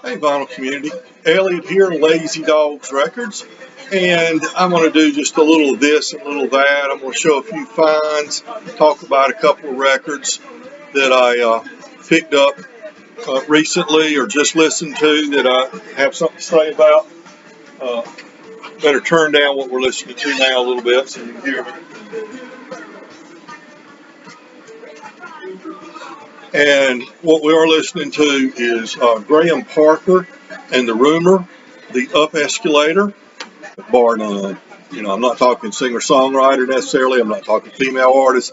Hey, vinyl community. Elliot here, Lazy Dogs Records, and I'm going to do just a little of this and a little of that. I'm going to show a few finds, talk about a couple of records that I picked up recently or just listened to that I have something to say about. Better turn down what we're listening to now a little bit so you can hear me. And what we are listening to is Graham Parker and the Rumor, the Up Escalator, bar none. You know, I'm not talking singer-songwriter necessarily. I'm not talking female artist.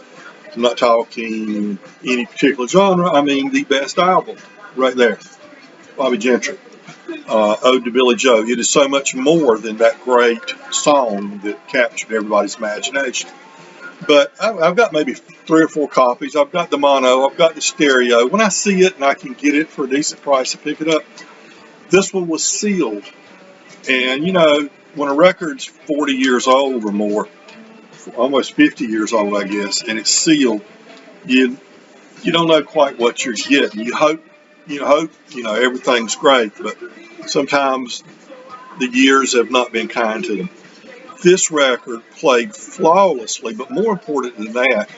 I'm not talking any particular genre. I mean the best album right there, Bobby Gentry, Ode to Billy Joe. It is so much more than that great song that captured everybody's imagination. But I've got maybe 3 or 4 copies. I've got the mono. I've got the stereo. When I see it and I can get it for a decent price to pick it up, this one was sealed. And, you know, when a record's 40 years old or more, almost 50 years old, I guess, and it's sealed, you don't know quite what you're getting. You hope, everything's great, but sometimes the years have not been kind to them. This record played flawlessly, but more important than that,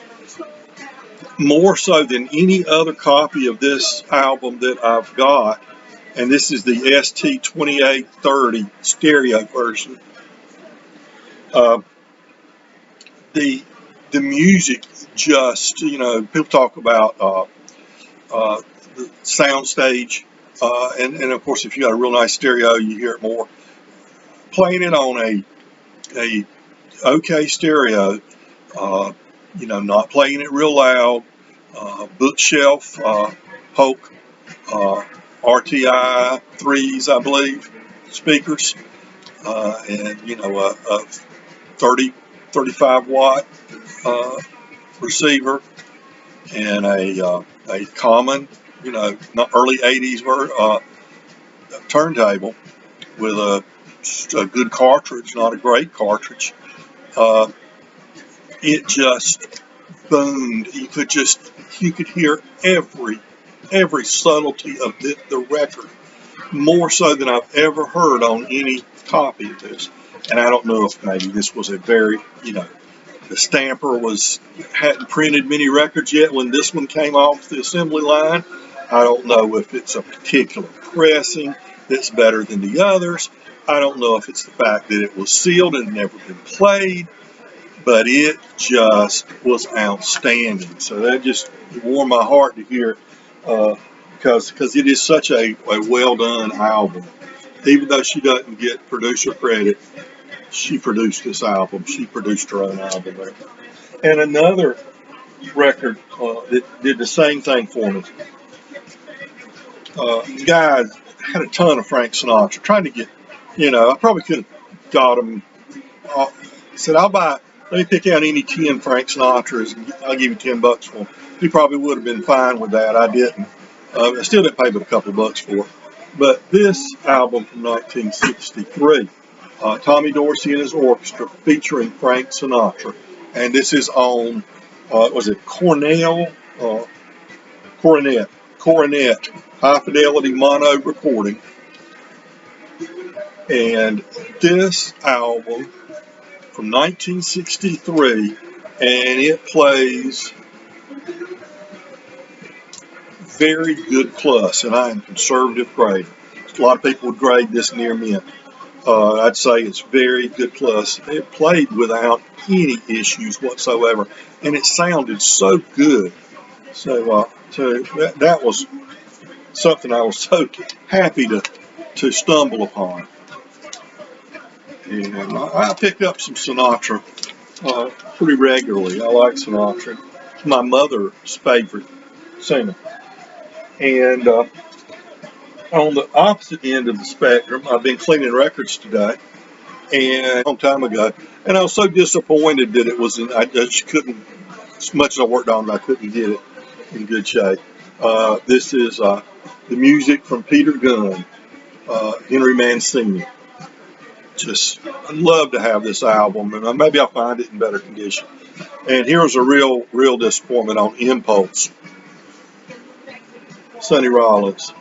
more so than any other copy of this album that I've got, and this is the ST2830 stereo version. The music just, people talk about the sound stage, and of course, if you got a real nice stereo, you hear it more. Playing it on a okay stereo, not playing it real loud, bookshelf, Polk, RTI 3s, I believe, speakers, and, a 35 watt receiver, and a common, not early 80s turntable with a good cartridge, not a great cartridge. It just boomed. You could hear every subtlety of the record, more so than I've ever heard on any copy of this. And I don't know if maybe this was a very, the stamper hadn't printed many records yet when this one came off the assembly line. I don't know if it's a particular pressing that's better than the others. I don't know if it's the fact that it was sealed and never been played, but it just was outstanding. So that just warmed my heart to hear, because it is such a well done album. Even though she doesn't get producer credit, she produced this album. She produced her own album there. And another record that did the same thing for me. Guy had a ton of Frank Sinatra. Trying to get, I probably could have got him. Said, let me pick out any 10 Frank Sinatras and I'll give you $10 for them. He probably would have been fine with that. I didn't. I still didn't pay but a couple bucks for it. But this album from 1963, Tommy Dorsey and his orchestra featuring Frank Sinatra. And this is on, was it Coronet, high fidelity mono recording. And this album from 1963, and it plays very good plus, and I am conservative grade. A lot of people would grade this near mint. I'd say it's very good plus. It played without any issues whatsoever, and it sounded so good. So that was something I was so happy to stumble upon. And I picked up some Sinatra pretty regularly. I like Sinatra. It's my mother's favorite singer. And on the opposite end of the spectrum, I've been cleaning records today, and a long time ago, and I was so disappointed that it was I just couldn't, as much as I worked on it, I couldn't get it in good shape. This is the music from Peter Gunn, Henry Mancini. I'd love to have this album, and maybe I'll find it in better condition. And here's a real disappointment on Impulse. Sonny Rollins.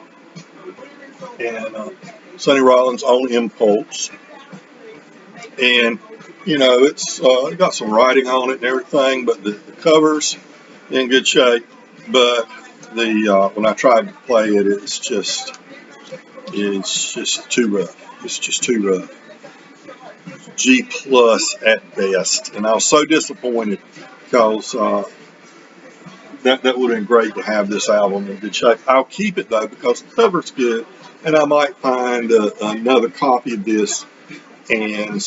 And Sonny Rollins on Impulse. And, you know, it's got some writing on it and everything, but the cover's in good shape. But the when I tried to play it, it's just too rough. It's just too rough. G plus at best. And I was so disappointed because that would have been great to have this album in good shape. I'll keep it though because the cover's good, and I might find another copy of this and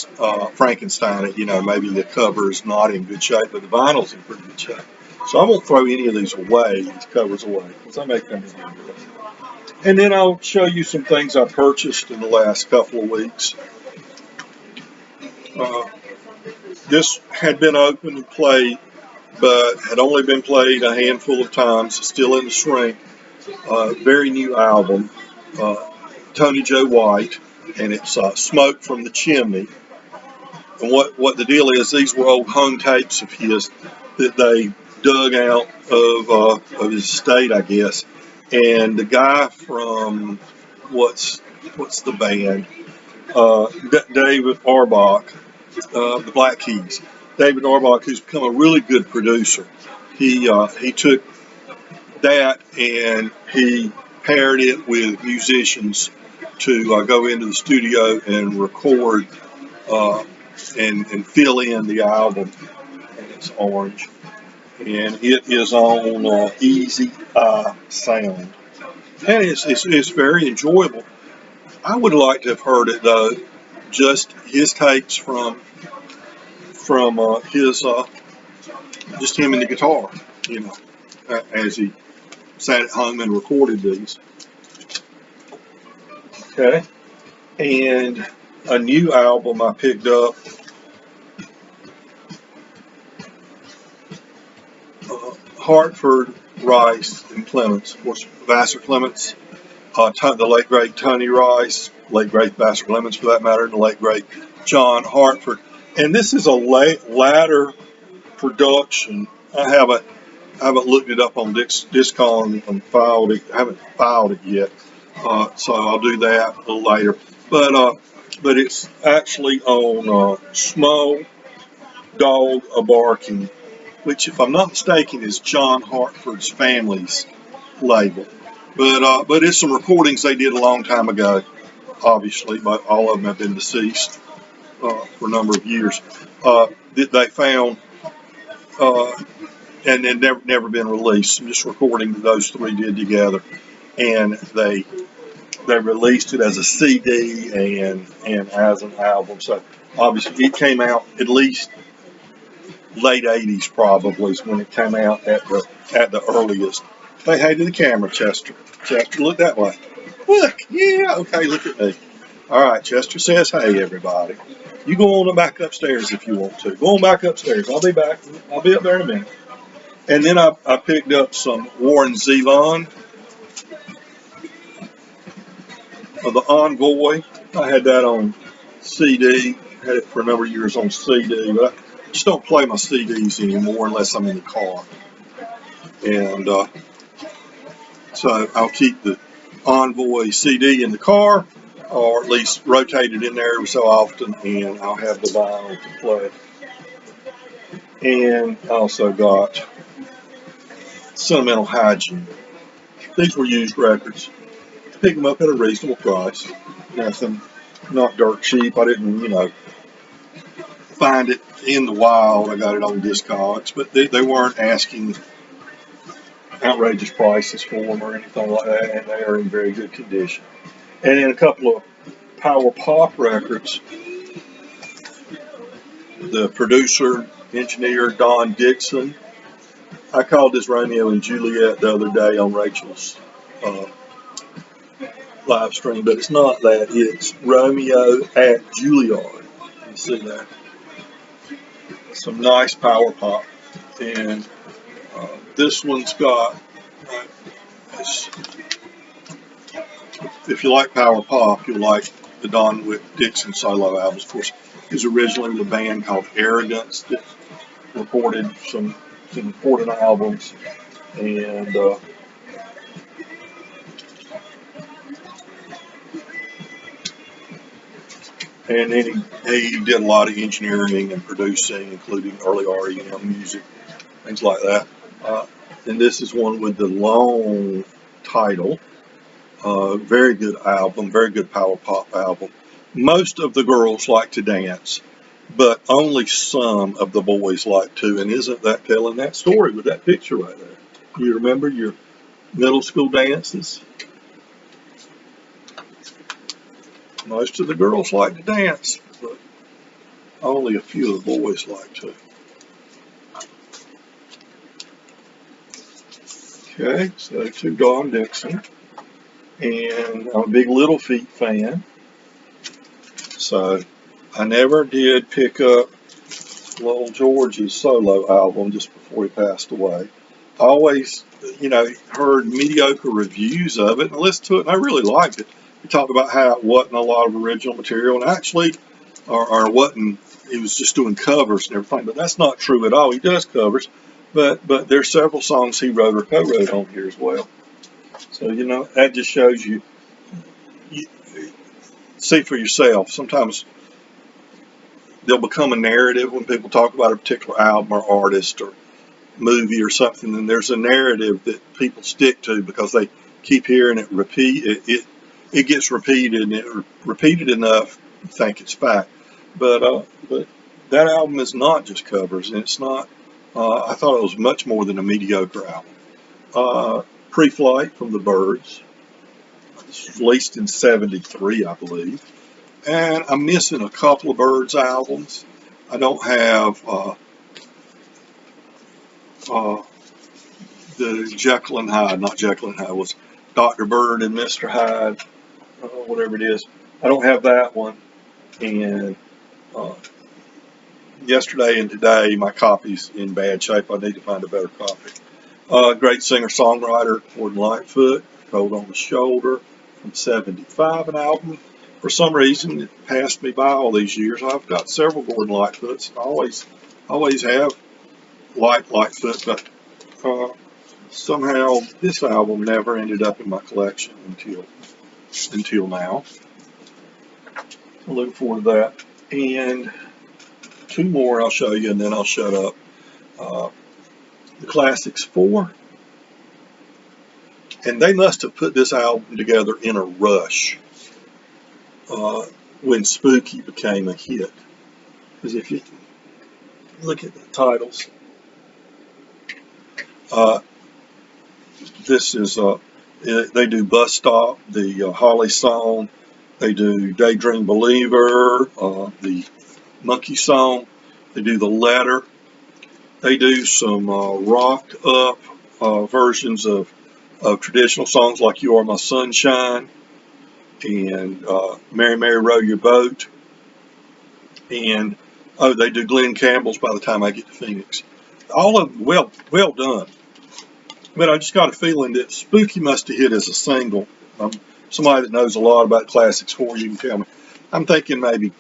Frankenstein it. You know, maybe the cover is not in good shape, but the vinyl's in pretty good shape. So I won't throw any of these away, these covers away, because I may come in handy. And then I'll show you some things I purchased in the last couple of weeks. This had been opened and played, but had only been played a handful of times, still in the shrink. Very new album, Tony Joe White, and it's Smoke from the Chimney. And what the deal is, these were old hung tapes of his that they dug out of his estate, I guess. And the guy from what's the band? David Orbach, the Black Keys. David Orbach, who's become a really good producer. He took that and he paired it with musicians to go into the studio and record and fill in the album. And it's orange. And it is on Easy Sound. And it's very enjoyable. I would like to have heard it though, just his takes from his just him and the guitar, you know, as he sat at home and recorded these. Okay, and a new album I picked up. Hartford, Rice, and Clements. Of course, Vassar Clements, the late great Tony Rice, late great Vassar Clements for that matter, and the late great John Hartford. And this is a latter production. I haven't looked it up on Discon and filed it. I haven't filed it yet, so I'll do that a little later. But it's actually on Small Dog A Barking, which, if I'm not mistaken, is John Hartford's family's label. But it's some recordings they did a long time ago, obviously, but all of them have been deceased for a number of years. That they found and never been released. I'm just recording that those three did together, and they released it as a CD and as an album. So obviously it came out at least late 80s probably is when it came out at the earliest. Say hey to the camera, Chester. Chester, look that way. Look, yeah, okay, look at me. All right, Chester says hey, everybody. You go on back upstairs if you want to. Go on back upstairs. I'll be back. I'll be up there in a minute. And then I picked up some Warren Zevon of the Envoy. I had that on CD. Had it for a number of years on CD, but I just don't play my CDs anymore unless I'm in the car. And so I'll keep the Envoy CD in the car, or at least rotate it in there every so often, and I'll have the vinyl to play. And I also got Sentimental Hygiene. These were used records. Pick them up at a reasonable price. Nothing, not dirt cheap. I didn't, find it in the wild. I got it on Discogs, but they weren't asking outrageous prices for them or anything like that, and they are in very good condition. And then a couple of power pop records. The producer, engineer, Don Dixon. I called this Romeo and Juliet the other day on Rachel's live stream, but it's not that. It's Romeo at Juilliard. You see that? Some nice power pop. And this one's got, if you like power pop, you'll like the Don Dixon solo albums. Of course, he was originally with a band called Arrogance that recorded some important albums. And And then he did a lot of engineering and producing, including early REM music, things like that. Uh, and this is one with the long title. Very good album, very good power pop album. Most of the girls like to dance, but only some of the boys like to. And isn't that telling that story with that picture right there? You remember your middle school dances? Most of the girls like to dance, but only a few of the boys like to. Okay, so to Don Dixon. And I'm a big Little Feat fan. So I never did pick up Lowell George's solo album just before he passed away. I always, heard mediocre reviews of it and listened to it, and I really liked it. He talked about how it wasn't a lot of original material, and actually, or wasn't, he was just doing covers and everything, but that's not true at all. He does covers, but there's several songs he wrote or co-wrote on here as well. So, that just shows you see for yourself. Sometimes there'll become a narrative when people talk about a particular album or artist or movie or something, and there's a narrative that people stick to because they keep hearing it repeat. It gets repeated, and it repeated enough, you think it's fact. But that album is not just covers, and it's not. I thought it was much more than a mediocre album. Pre-Flight from the Byrds. It was released in '73, I believe. And I'm missing a couple of Byrds albums. I don't have the Jekyll and Hyde, not Jekyll and Hyde, it was Dr. Bird and Mr. Hyde, whatever it is. I don't have that one. And yesterday and today, my copy's in bad shape. I need to find a better copy. Great singer-songwriter, Gordon Lightfoot, Cold on the Shoulder from '75, an album. For some reason, it passed me by all these years. I've got several Gordon Lightfoots. I always have liked Lightfoot, but somehow this album never ended up in my collection until now. I'm looking forward to that. And two more I'll show you, and then I'll shut up. The Classics 4. And they must have put this album together in a rush when Spooky became a hit. Because if you look at the titles, this is, they do Bus Stop, the Holly song, they do Daydream Believer, the Monkey song, they do The Letter, they do some rocked up versions of traditional songs like You Are My Sunshine and Mary Mary Row Your Boat, and they do Glenn Campbell's By the Time I Get to Phoenix. All of them well done. But I just got a feeling that Spooky must have hit as a single. Somebody that knows a lot about Classics 4, you can tell me. I'm thinking maybe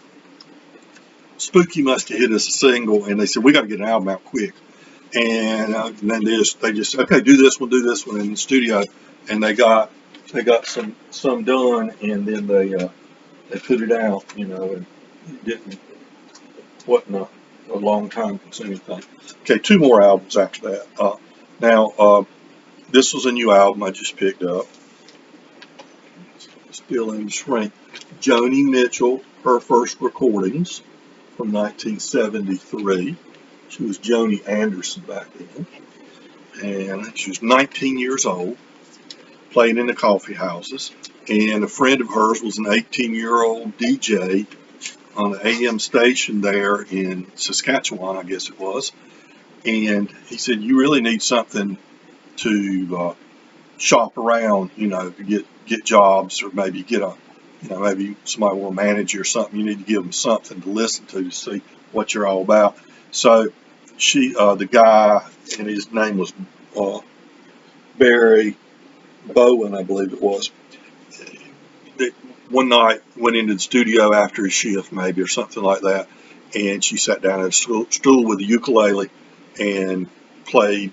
Spooky must have hit as a single, and they said, we got to get an album out quick. And then they just okay, do this one in the studio, and they got some done, and then they put it out, and it wasn't a long time consuming thing. Okay, two more albums after that. Now this was a new album I just picked up. Still in the shrink. Joni Mitchell, her first recordings from 1973. She was Joni Anderson back then. And she was 19 years old, playing in the coffee houses. And a friend of hers was an 18-year-old DJ on an AM station there in Saskatchewan, I guess it was. And he said, you really need something to shop around, to get jobs, or maybe get maybe somebody will manage you or something. You need to give them something to listen to see what you're all about. So the guy, and his name was Barry Bowen, I believe it was. One night went into the studio after his shift, maybe, or something like that, and she sat down at a stool with a ukulele and played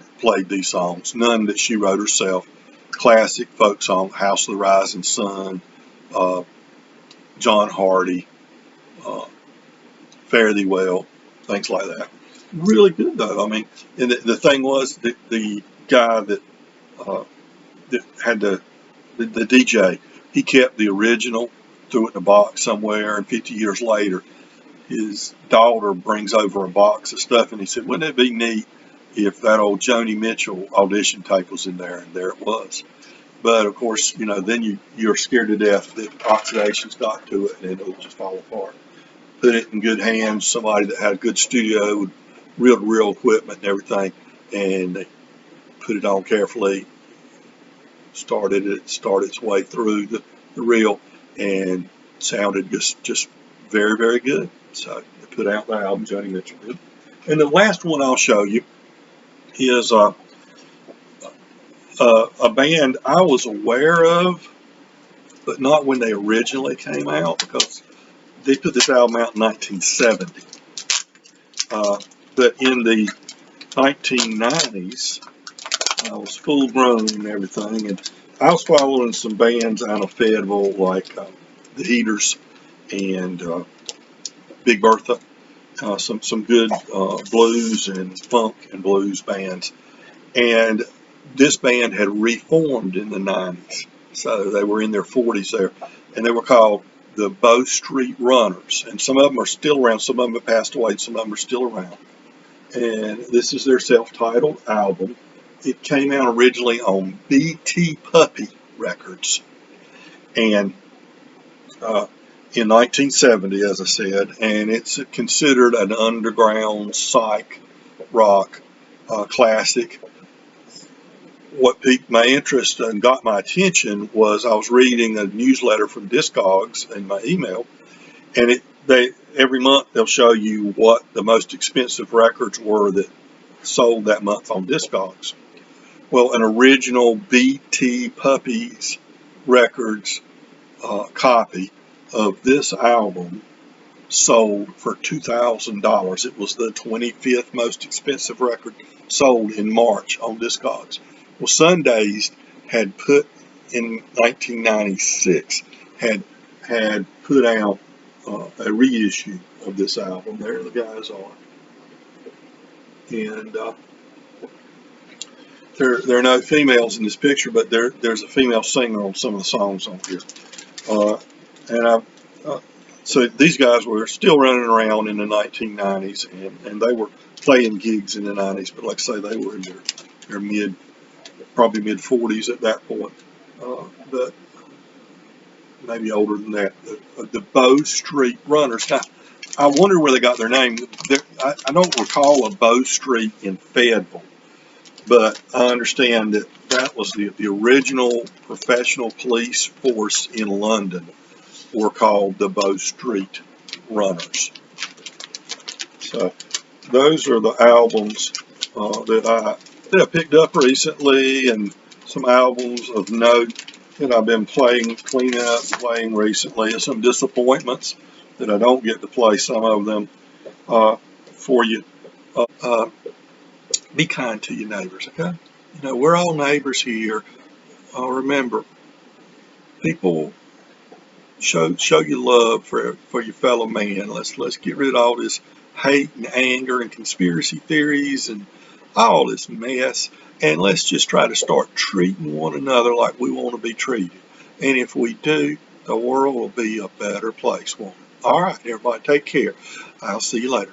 these songs. None that she wrote herself. Classic folk song, House of the Rising Sun, John Hardy, uh, Fare Thee Well, things like that. Really good though. I mean, and the thing was the guy that had the DJ, he kept the original, threw it in a box somewhere, and 50 years later, his daughter brings over a box of stuff, and he said, wouldn't it be neat if that old Joni Mitchell audition tape was in there? And there it was. But of course, you know, then you're scared to death that oxidation's got to it and it'll just fall apart. Put it in good hands, somebody that had a good studio with reel-to-reel equipment and everything, and they put it on carefully, start its way through the reel, and sounded just very, very good. So they put out the album, Joni Mitchell did. And the last one I'll show you is a band I was aware of, but not when they originally came out, because they put this album out in 1970. But in the 1990s, I was full grown and everything, and I was following some bands out of Fayetteville, like the Heaters and Big Bertha, some good blues and funk and blues bands. And this band had reformed in the 90s, so they were in their 40s there, and they were called the Bow Street Runners. And some of them are still around, some of them have passed away, some of them are still around. And this is their self-titled album. It came out originally on BT Puppy Records, and in 1970, as I said, and it's considered an underground psych rock classic. What piqued my interest and got my attention was I was reading a newsletter from Discogs in my email, and every month they'll show you what the most expensive records were that sold that month on Discogs. Well, an original BT Puppies Records copy of this album sold for $2,000. It was the 25th most expensive record sold in March on Discogs. Well, Sundays had put in 1996 had put out a reissue of this album. There the guys are, and there are no females in this picture, but there's a female singer on some of the songs on here. So these guys were still running around in the 1990s, and they were playing gigs in the 90s, but like I say, they were in their probably mid 40s at that point, but maybe older than that. The Bow Street Runners. Now, I wonder where they got their name. I don't recall a Bow Street in Fayetteville, but I understand that was the original professional police force in London were called the Bow Street Runners. So those are the albums that I picked up recently, and some albums of note that I've been cleaning up, playing recently, and some disappointments that I don't get to play some of them for you. Be kind to your neighbors, okay? You know, we're all neighbors here. Remember, people, show your love for your fellow man. Let's get rid of all this hate and anger and conspiracy theories and all this mess, and let's just try to start treating one another like we want to be treated. And if we do, the world will be a better place, won't it? All right, everybody, take care. I'll see you later.